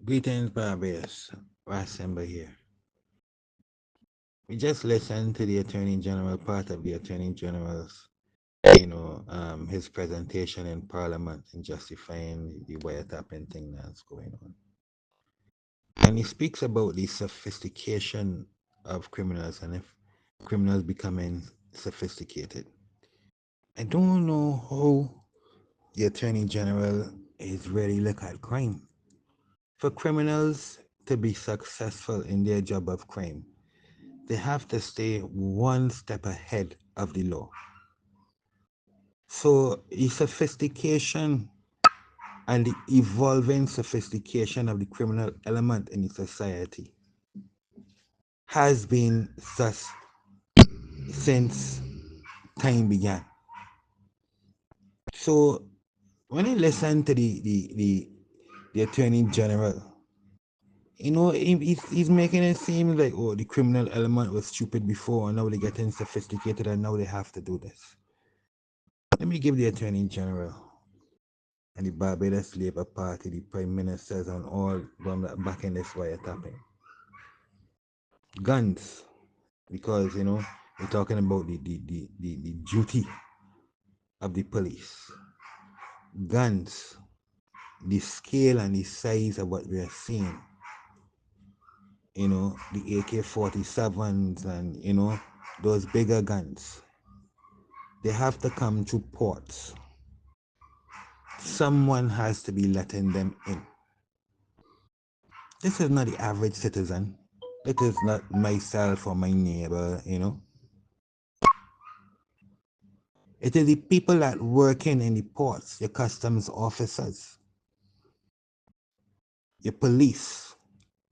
Greetings, Barbados. Ras Simba here. We just listened to the Attorney General, part of the Attorney General's, his presentation in Parliament in justifying the wiretapping thing that's going on. And he speaks about the sophistication of criminals and if criminals becoming sophisticated. I don't know how the Attorney General is really look at crime. For criminals to be successful in their job of crime, they have to stay one step ahead of the law. So the sophistication and the evolving sophistication of the criminal element in the society has been thus since time began. So when I listen to the Attorney General, he's making it seem like, oh, the criminal element was stupid before and now they're getting sophisticated and now they have to do this. Let me give the Attorney General and the Barbados Labour Party, the Prime Ministers, and all back in this wiretapping. Guns, because we're talking about the duty of the police. Guns, the scale and the size of what we are seeing. The AK-47s and those bigger guns. They have to come to ports. Someone has to be letting them in. This is not the average citizen. It is not myself or my neighbor. It is the people that working in the ports, your customs officers, your police,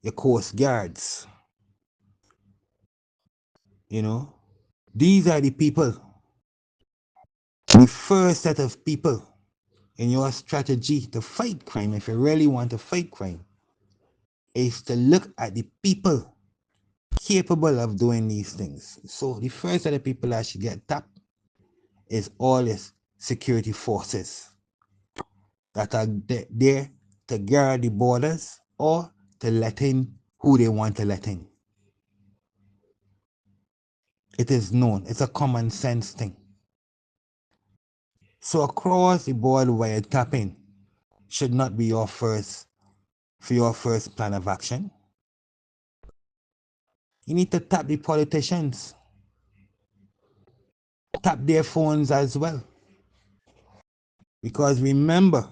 your coast guards. These are the people. The first set of people in your strategy to fight crime, if you really want to fight crime, is to look at the people capable of doing these things. So the first set of people that should get tapped is all your security forces that are there to guard the borders or to let in who they want to let in. It is known. It's a common sense thing. So across the board, wiretapping should not be your first plan of action. You need to tap the politicians. Tap their phones as well. Because remember,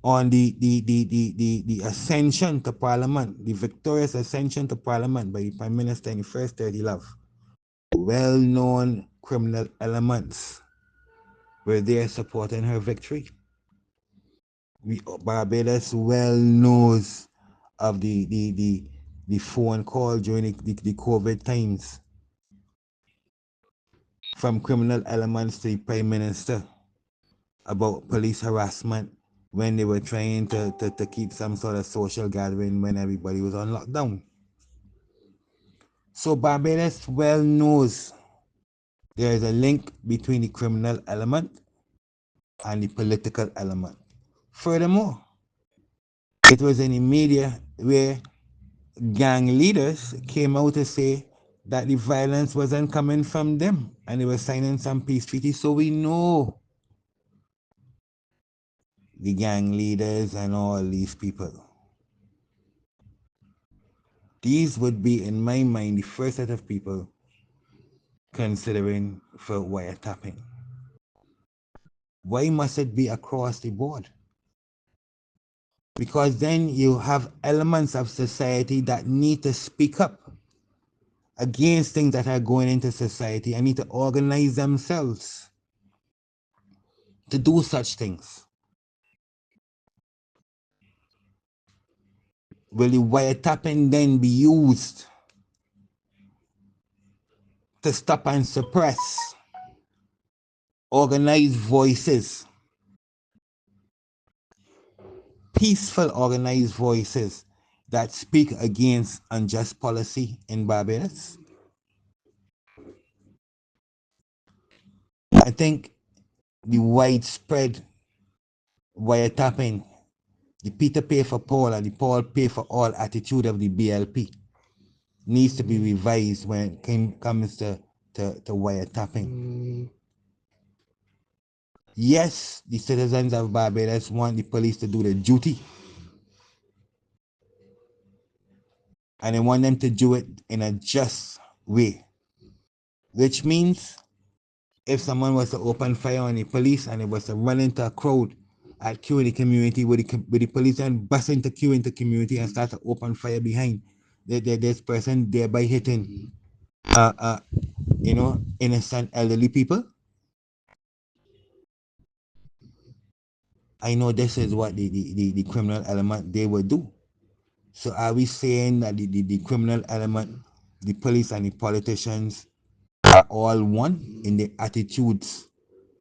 on the ascension to Parliament, the victorious ascension to Parliament by the Prime Minister in the first 30 love, well-known criminal elements were there supporting her victory. Barbados well knows of the phone call during the COVID times from criminal elements to the Prime Minister about police harassment when they were trying to keep some sort of social gathering when everybody was on lockdown. So Barbados well knows there is a link between the criminal element and the political element. Furthermore, it was in the media where gang leaders came out to say that the violence wasn't coming from them and they were signing some peace treaty. So we know the gang leaders and all these people. These would be, in my mind, the first set of people considering for wiretapping. Why must it be across the board? Because then you have elements of society that need to speak up against things that are going into society and need to organize themselves to do such things. Will the wiretapping then be used to stop and suppress organized voices, peaceful organized voices that speak against unjust policy in Barbados? I think the widespread wiretapping The Peter pay for Paul and the Paul pay for all attitude of the BLP needs to be revised when it comes to wiretapping. Yes, the citizens of Barbados want the police to do their duty. And they want them to do it in a just way. Which means if someone was to open fire on the police and it was to run into a crowd at Q in the community with the police and bust into Q into community and start to open fire behind this person, thereby hitting innocent elderly people. I know this is what the criminal element they would do. So are we saying that the criminal element, the police and the politicians are all one in the attitudes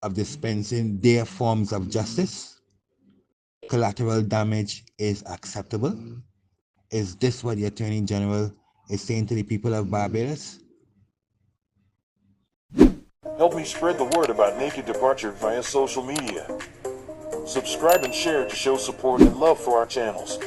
of dispensing their forms of justice? Collateral damage is acceptable? Is this what the Attorney General is saying to the people of Barbados? Help me spread the word about Naked Departure via social media. Subscribe and share to show support and love for our channels.